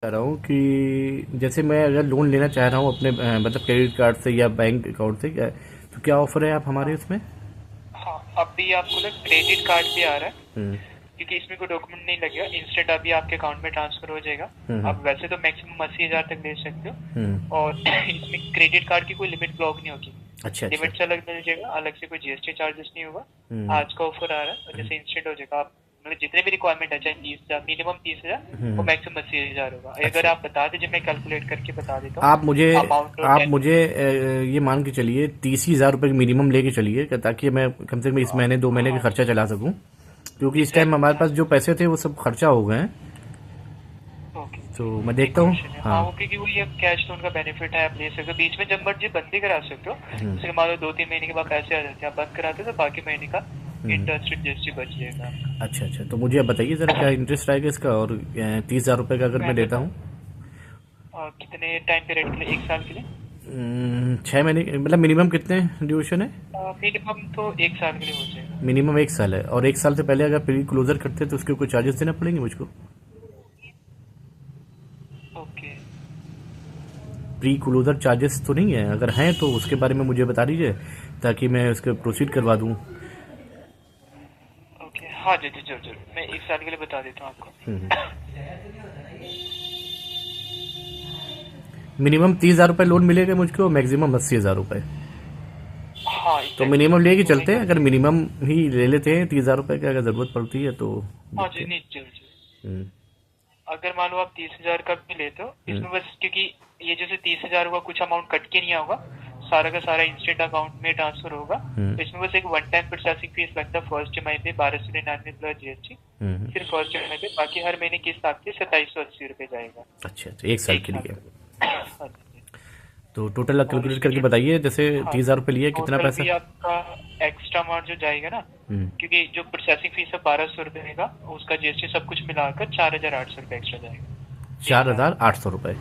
चाह रहा हूँ कि जैसे मैं अगर लोन लेना चाह रहा हूँ अपने मतलब क्रेडिट कार्ड से या बैंक अकाउंट से तो क्या ऑफर है आप हमारे हाँ उसमें। हाँ, अभी आपको ना क्रेडिट कार्ड भी आ रहा है। हम्म। क्योंकि इसमें कोई डॉक्यूमेंट नहीं लगेगा, इंस्टेंट अभी आपके अकाउंट में ट्रांसफर हो जाएगा। हम्म। आप वैसे तो मैक्सिमम 80,000 तक ले सकते हम्म। हो, और इसमें क्रेडिट कार्ड की कोई लिमिट ब्लॉक नहीं होगी। अच्छा अच्छा। लिमिट से अलग मिल जाएगा, अलग से कोई जीएसटी चार्जेस नहीं होगा। हम्म। आज का ऑफर आ रहा है और जैसे इंस्टेंट हो जाएगा। आप मतलब जितने भी रिक्वायरमेंट है, चाहे 30,000, मिनिमम 30,000 और हम्म। मैक्सिमम 80,000 होगा। अगर अच्छा। आप बता दीजिए, मैं कैलकुलेट करके बता देता आप मुझे हूँ अमाउंट और आप टेन। मुझे ये मान के चलिए 30,000 रुपये मिनिमम लेके चलिए ताकि मैं कम से कम इस महीने 2 महीने का हाँ, खर्चा चला सकूं, क्योंकि इस टाइम एग्जैक्टली, हमारे हाँ पास जो जी। पैसे थे वो सब खर्चा हो गए हैं। ओके ओके, तो मैं नहीं देखता कोई हूँ। इशू नहीं। हाँ, हाँ। वो क्योंकि वो ये कैश लोन का बेनिफिट है, आप ले सकते हो बीच में जब मर्जी बंद भी करा सकते हो। जैसे मान लो 2-3 महीने के बाद पैसे आ जाते हैं, आप बंद कराते हो तो बाकी महीने का इंटरेस्ट जीएसटी बच जाएगा आपका। अच्छा अच्छा, तो मुझे अब बताइए ज़रा क्या इंटरेस्ट आएगा इसका, और 30,000 रुपये का अगर मैं मैं लेता बताऊँ, हूँ। कितने टाइम पीरियड के लिए? 1 साल के लिए? 6 महीने मतलब मिनिमम कितने ड्यूरेशन है। मिनिमम तो 1 साल के लिए हो जाएगा। मिनिमम 1 साल है, और 1 साल से पहले अगर प्री क्लोजर करते हैं तो उसके कोई चार्जेस देना पड़ेंगे मुझको। ओके प्री क्लोजर चार्जेस तो नहीं है, अगर हैं तो उसके बारे में मुझे बता दीजिए ताकि मैं उसके प्रोसीड करवा दूँ। ओके, हाँ जी जी, जरूर जरूर, मैं 1 साल के लिए बता देता हूँ आपको। मिनिमम 30,000 रुपये लोन मिलेगा मुझको, मैक्सिमम 80,000 रुपये। हाँ तो एग्जैक्टली, मिनिमम लेके तो वही चलते हैं, कर अगर सकते मिनिमम ही ले लेते हैं 30,000 रुपये की, अगर ज़रूरत पड़ती है तो हैं। हाँ जी, देखते हैं। नहीं जरूर जरूर। हम्म। अगर मान लो आप 30,000 का भी लेते हो, हम्म। इसमें बस क्योंकि ये जैसे 30,000 होगा, कुछ अमाउंट कट के नहीं होगा, सारा का सारा इंस्टेंट अकाउंट में ट्रांसफर होगा। हम्म। तो इसमें बस एक वन टाइम प्रोसेसिंग फीस लगता है फर्स्ट ईएमआई पे 1299 प्लस जीएसटी। हम्म। फिर फर्स्ट ईएमआई पे बाकी हर महीने किस्त आपकी 2780 रुपये जाएगा। अच्छा अच्छा, 1 साल एक के साल लिए। के लिए। हाँ जी। तो टोटल और कैलकुलेट इसमें करके जो, बताइए, जैसे हाँ, 30,000 रुपये लिए कितना टोटल पैसा। भी आपका एक्स्ट्रा अमाउंट जो जाएगा ना, हम्म। क्योंकि जो प्रोसेसिंग फीस है 1200 रुपये का, उसका जीएसटी सब कुछ मिलाकर 4,800 रुपये एक्स्ट्रा जाएगा एक चार साल हजार में। आठ सौ रुपये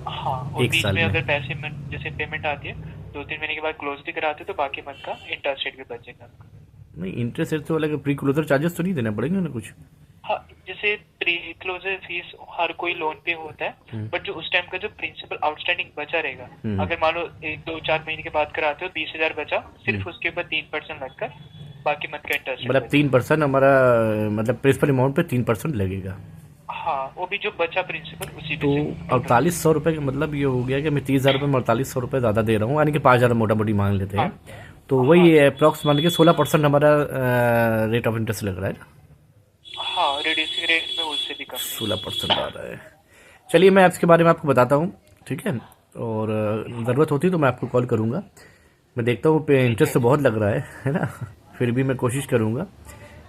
हाँ, और एक बीच साल में में। अगर पैसे में जैसे पेमेंट आती है 2-3 महीने के बाद क्लोज भी कराते हो, तो बाकी मंथ का इंटरेस्ट रेट भी बचेगा आपका। नहीं, इंटरेस्ट रेट तो अलग, प्री क्लोजर चार्जेस तो नहीं देना पड़ेंगे ना कुछ। हाँ, जैसे प्री क्लोजर फीस हर कोई लोन पे होता है, हम्म। बट जो उस टाइम का जो प्रिंसिपल आउटस्टैंडिंग बचा रहेगा, हम्म। अगर मान लो 1-2-4 महीने के बाद कराते हो, 20,000 बचा, हम्म। सिर्फ उसके ऊपर 3% लगकर बाकी मंथ का इंटरेस्ट रेट मतलब तीन बचेगा। परसेंट हमारा, मतलब प्रिंसिपल अमाउंट पे 3% लगेगा। हाँ, वो भी जो बचा प्रिंसिपल उसी पे तो से टोटल हो 48,000 रुपये का मतलब ये हो गया कि मैं 30,000 रुपये में 48,000 रुपये ज़्यादा दे रहा हूँ, यानी कि 5,000 मोटा मोटी मांग लेते जाएगा। हैं। तो हाँ हाँ वही जी, अप्रॉक्स मान के 16% हमारा रेट ऑफ इंटरेस्ट लग रहा है ना। हाँ रिड्यूसिंग रेट में उससे भी कम नहीं। 16% आ रहा है। चलिए मैं इसके बारे में आपको बताता हूँ, ठीक है। और हाँ ज़रूरत होती तो मैं आपको कॉल करूँगा। मैं देखता हूँ पे जी, इंटरेस्ट तो जरूर। बहुत लग रहा है ना। फिर भी मैं कोशिश करूँगा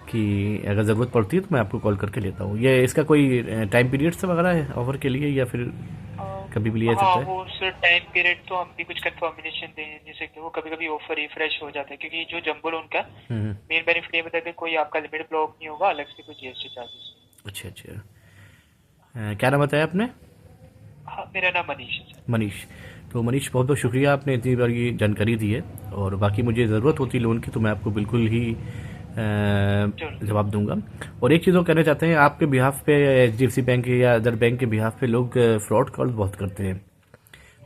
कि अगर ज़रूरत पड़ती है तो मैं आपको कॉल करके लेता हूँ। ये इसका कोई टाइम पीरियड से वगैरह है ऑफर के लिए, या फिर अ, कभी भी लिया जा हाँ, सकता है। वो सर टाइम पीरियड तो हम भी कुछ कंफर्मेशन दे नहीं सकते, वो कभी कभी ऑफर रिफ्रेश हो जाता है, क्योंकि जो जंबो लोन का हम्म। मेन बेनिफिट ये बताया कि कोई आपका लिमिट ब्लॉक नहीं होगा, अलग से कोई जीएसटी चार्जेस। अच्छा अच्छा। क्या नाम बताया आपने। हाँ, मेरा नाम मनीष है सर। मनीष। तो मनीष, बहुत बहुत शुक्रिया, आपने इतनी बार ये जानकारी दी है। और बाकी मुझे ज़रूरत होती लोन की तो मैं आपको बिल्कुल ही जरूर। जवाब दूंगा। और एक चीज़ और कहना चाहते हैं, आपके बिहाफ पे HDFC बैंक या अदर बैंक के बिहाफ पे लोग फ्रॉड कॉल बहुत करते हैं।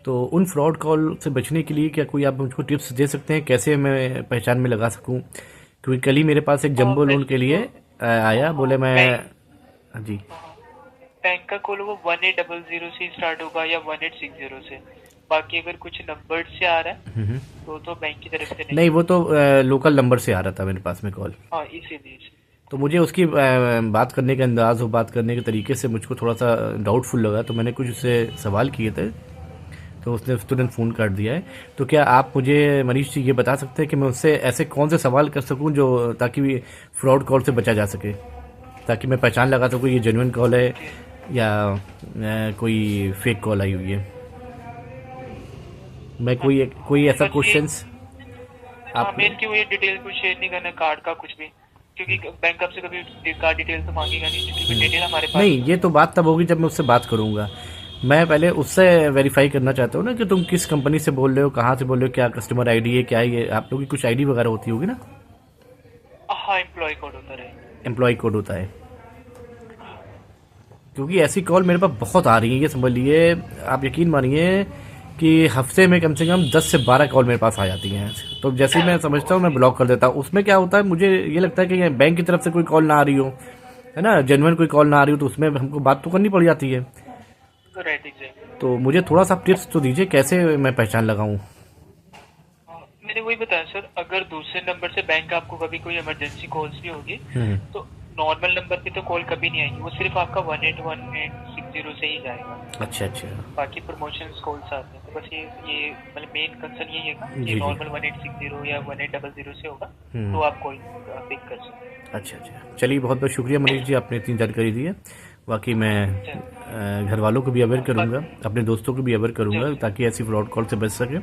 तो उन फ्रॉड कॉल से बचने के लिए क्या कोई आप मुझको टिप्स दे सकते हैं, कैसे मैं पहचान में लगा सकूं। क्योंकि कल ही मेरे पास एक जंबो लोन वैसे के लिए तो आया, हाँ, बोले मैं। बैंक, हाँ जी। हाँ, बैंक का कॉल वो 1800 से स्टार्ट होगा या 1860 से। बाकी अगर कुछ नंबर से आ रहा है तो बैंक की तरफ से नहीं नहीं, वो होगा। तो लोकल नंबर से आ रहा था मेरे पास में कॉल। हाँ, इसीलिए। तो मुझे उसकी बात करने के अंदाज और बात करने के तरीके से मुझको थोड़ा सा डाउटफुल लगा, तो मैंने कुछ उससे सवाल किए थे। तो उसने तुरंत फ़ोन काट दिया है। तो क्या आप मुझे मनीष जी ये बता सकते हैं कि मैं उससे ऐसे कौन से सवाल कर सकूं जो ताकि फ्रॉड कॉल से बचा जा सके, ताकि मैं पहचान लगा सकूं ये जेन्युइन कॉल है ओके। या कोई फेक कॉल आई हुई है। मैं हाँ, कोई ऐसा बस ये, क्वेश्चंस हाँ, आप। मेन की वो ये डिटेल कुछ शेयर नहीं करना कार्ड का कुछ भी, क्योंकि बैंक आपसे कभी कार्ड डिटेल तो मांगेगा नहीं, क्योंकि डिटेल हमारे पास नहीं, नहीं ये होगी। तो बात तब होगी जब मैं उससे बात करूंगा। मैं पहले उससे वेरीफाई करना चाहता हूँ ना कि तुम किस कंपनी से बोल रहे हो, कहाँ से बोल रहे हो, क्या कस्टमर आईडी है, क्या है ये आप लोगों की कुछ आईडी वगैरह होती होगी ना। हाँ, एम्प्लॉय कोड होता रहेगा। एम्प्लॉय कोड होता है। क्योंकि ऐसी कॉल मेरे पास बहुत आ रही है, ये समझ लिए आप, यकीन मानिए कि हफ्ते में कम से कम 10 से 12 कॉल मेरे पास आ जाती हैं। तो जैसे ही मैं समझता हूँ मैं ब्लॉक कर देता हूँ। उसमें क्या होता है, मुझे ये लगता है कि बैंक की तरफ से कोई कॉल ना आ रही हो, है ना, जेन्युइन कोई कॉल ना आ रही हो, तो उसमें हमको बात तो करनी पड़ जाती है। Right, exactly. तो मुझे थोड़ा सा टिप्स तो दीजिए, कैसे मैं पहचान लगाऊं। मैंने वही बताया सर, अगर दूसरे नंबर से बैंक आपको कभी कोई इमरजेंसी कॉल्स भी होगी हम्म। तो नॉर्मल नंबर पे तो कॉल कभी नहीं आएगी, वो सिर्फ आपका 181-860 से ही जाएगा। अच्छा अच्छा। बाकी प्रमोशंस कॉल्स आते हैं, तो बस ये मतलब मेन कंसर्न यही है कि जी जी। नॉर्मल 1860 या 1800 से होगा तो आप कॉल पिक कर सकते हैं। अच्छा अच्छा, चलिए बहुत बहुत शुक्रिया मनीष जी, आपने इतनी जानकारी दी है। बाकी मैं घर वालों को भी अवेयर करूंगा, अपने दोस्तों को भी अवेयर करूंगा, ताकि ऐसी फ्रॉड कॉल से बच सके।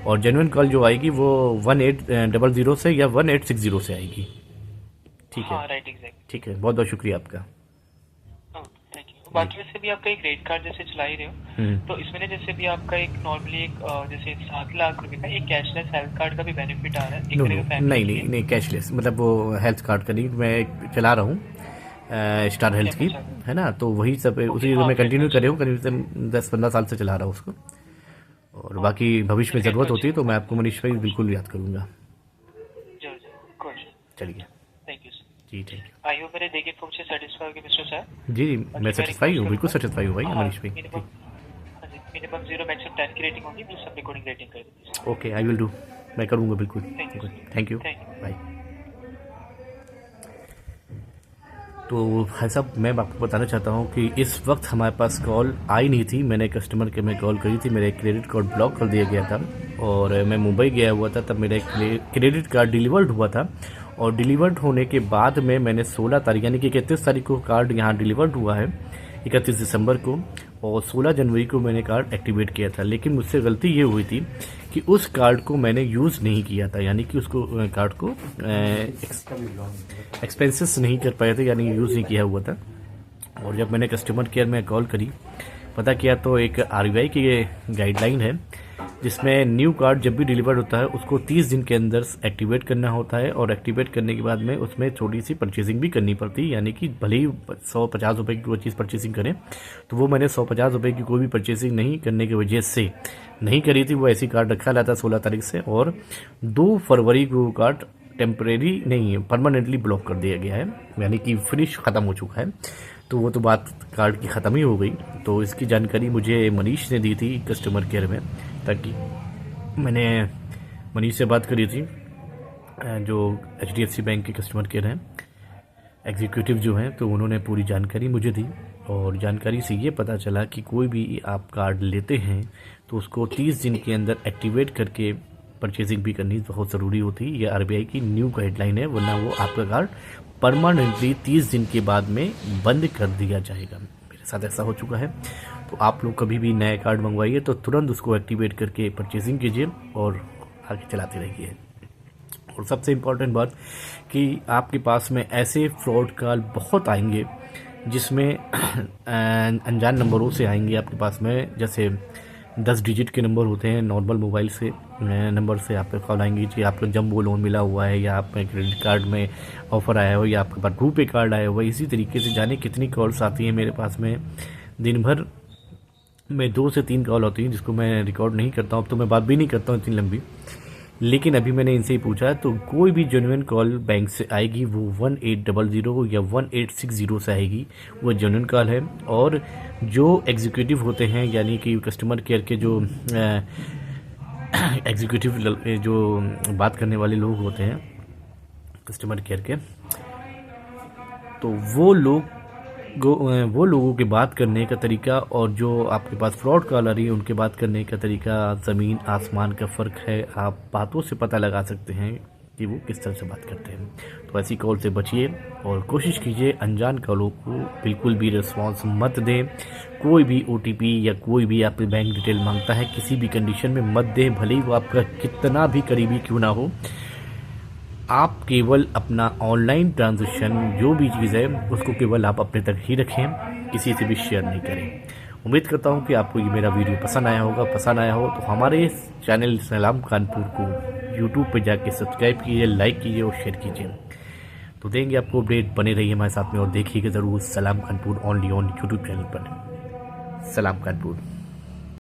और जेन्युइन कॉल जो आएगी वो 1800 से या 1860 से आएगी। ठीक है। हाँ, राइट, एग्जैक्ट। ठीक है, बहुत बहुत शुक्रिया आपका। Thank you. बाकी वैसे भी आपका एक क्रेडिट कार्ड जैसे चला ही रहे हो, तो इसमें ना जैसे भी आपका एक नॉर्मली एक जैसे 7 लाख रुपए का एक कैशलेस हेल्थ कार्ड का भी बेनिफिट आ रहा है एक तरह का नहीं नहीं नहीं, कैशलेस मतलब वो हेल्थ कार्ड का नहीं, मैं एक चला रहा हूँ स्टार हेल्थ की, है ना, तो वही सब उसी मैं कंटिन्यू कर रहा हूँ, करीब 10-15 साल से चला रहा हूँ उसको। और बाकी भविष्य में ज़रूरत होती है तो मैं आपको मनीष भाई बिल्कुल याद करूँगा। चलिए, थैंक यू जी थैंक यू। आई होप मेरे देखिए फोन से सेटिस्फाई होगी मिस्टर सर। जी जी, मैं सेटिस्फाई हूँ, बिल्कुल सेटिस्फाई हूँ भाई मनीष भाई। मिनिमम 0 मैक्सिमम 10 की रेटिंग होगी, प्लीज सब रिकॉर्डिंग रेटिंग कर दीजिए। ओके, आई विल डू, मैं करूँगा बिल्कुल। Thank you, bye. तो भाई साहब, मैं आपको बताना चाहता हूँ कि इस वक्त हमारे पास कॉल आई नहीं थी। मैंने कस्टमर के में कॉल करी थी, मेरा क्रेडिट कार्ड ब्लॉक कर दिया गया था और मैं मुंबई गया हुआ था, तब मेरा क्रेडिट कार्ड डिलीवर्ड हुआ था। और डिलीवर्ड होने के बाद में मैंने 16 तारीख यानी कि 31 तारीख को कार्ड यहाँ डिलीवर्ड हुआ है, 31 दिसंबर को, और 16 जनवरी को मैंने कार्ड एक्टिवेट किया था। लेकिन मुझसे गलती ये हुई थी कि उस कार्ड को मैंने यूज़ नहीं किया था, यानी कि उसको कार्ड को एक्सपेंसेस नहीं कर पाए थे, यानी यूज़ नहीं किया हुआ था। और जब मैंने कस्टमर केयर में कॉल करी, पता किया तो एक RBI की ये गाइडलाइन है जिसमें न्यू कार्ड जब भी डिलीवर्ड होता है उसको 30 दिन के अंदर एक्टिवेट करना होता है, और एक्टिवेट करने के बाद में उसमें थोड़ी सी परचेजिंग भी करनी पड़ती है, यानी कि भले ही 150 रुपये की कोई चीज़ परचेजिंग करें, तो वो मैंने 150 रुपये की कोई भी परचेजिंग नहीं करने की वजह से नहीं करी थी। वो ऐसी कार्ड रखा रहता 16 तारीख से, और 2 फरवरी को कार्ड टेम्परेरी नहीं परमानेंटली ब्लॉक कर दिया गया है, यानी कि फिनिश ख़त्म हो चुका है। तो वो तो बात कार्ड की ख़त्म ही हो गई। तो इसकी जानकारी मुझे मनीष ने दी थी कस्टमर केयर में, ताकि मैंने मनीष से बात करी थी, जो HDFC बैंक के कस्टमर केयर हैं, एग्जीक्यूटिव जो हैं, तो उन्होंने पूरी जानकारी मुझे दी। और जानकारी से ये पता चला कि कोई भी आप कार्ड लेते हैं तो उसको 30 दिन के अंदर एक्टिवेट करके परचेजिंग भी करनी बहुत ज़रूरी होती है। ये RBI की न्यू गाइडलाइन है, वरना वो आपका कार्ड परमानेंटली 30 दिन के बाद में बंद कर दिया जाएगा। मेरे साथ ऐसा हो चुका है। तो आप लोग कभी भी नया कार्ड मंगवाइए तो तुरंत उसको एक्टिवेट करके परचेजिंग कीजिए और आगे चलाते रहिए। और सबसे इम्पॉर्टेंट बात कि आपके पास में ऐसे फ्रॉड कॉल बहुत आएंगे जिसमें अनजान नंबरों से आएंगे आपके पास में, जैसे 10 डिजिट के नंबर होते हैं, नॉर्मल मोबाइल से नंबर से आपके कॉल आएंगी कि आपको जंबो लोन मिला हुआ है, या आपके क्रेडिट कार्ड में ऑफर आया हो, या आपके पास रुपे कार्ड आया हुआ है। इसी तरीके से जाने कितनी कॉल्स आती हैं मेरे पास में। दिन भर में 2 से 3 कॉल होती हैं जिसको मैं रिकॉर्ड नहीं करता हूँ, अब तो मैं बात भी नहीं करता हूँ इतनी लंबी। लेकिन अभी मैंने इनसे ही पूछा, तो कोई भी जेन्युइन कॉल बैंक से आएगी वो 1800 या 1860 से आएगी, वो जेन्युइन कॉल है। और जो एग्जीक्यूटिव होते हैं, यानी कि कस्टमर केयर के जो एग्जीक्यूटिव जो बात करने वाले लोग होते हैं कस्टमर केयर के, तो वो लोगों के बात करने का तरीका और जो आपके पास फ्रॉड कॉल आ रही है उनके बात करने का तरीका ज़मीन आसमान का फ़र्क है। आप बातों से पता लगा सकते हैं कि वो किस तरह से बात करते हैं। तो ऐसी कॉल से बचिए और कोशिश कीजिए अनजान कॉलों को बिल्कुल भी रिस्पॉन्स मत दें। कोई भी OTP या कोई भी आपके बैंक डिटेल मांगता है किसी भी कंडीशन में मत दें, भले ही वो आपका कितना भी करीबी क्यों ना हो। आप केवल अपना ऑनलाइन ट्रांजैक्शन जो भी चीज़ है उसको केवल आप अपने तक ही रखें, किसी से भी शेयर नहीं करें। उम्मीद करता हूँ कि आपको ये मेरा वीडियो पसंद आया होगा। पसंद आया हो तो हमारे इस चैनल सलाम कानपुर को यूट्यूब पर जाके सब्सक्राइब कीजिए, लाइक कीजिए और शेयर कीजिए। तो देंगे आपको अपडेट, बने रहिए हमारे साथ में और देखिएगा ज़रूर सलाम Kanpur only on YouTube channel पर। सलाम कानपुर।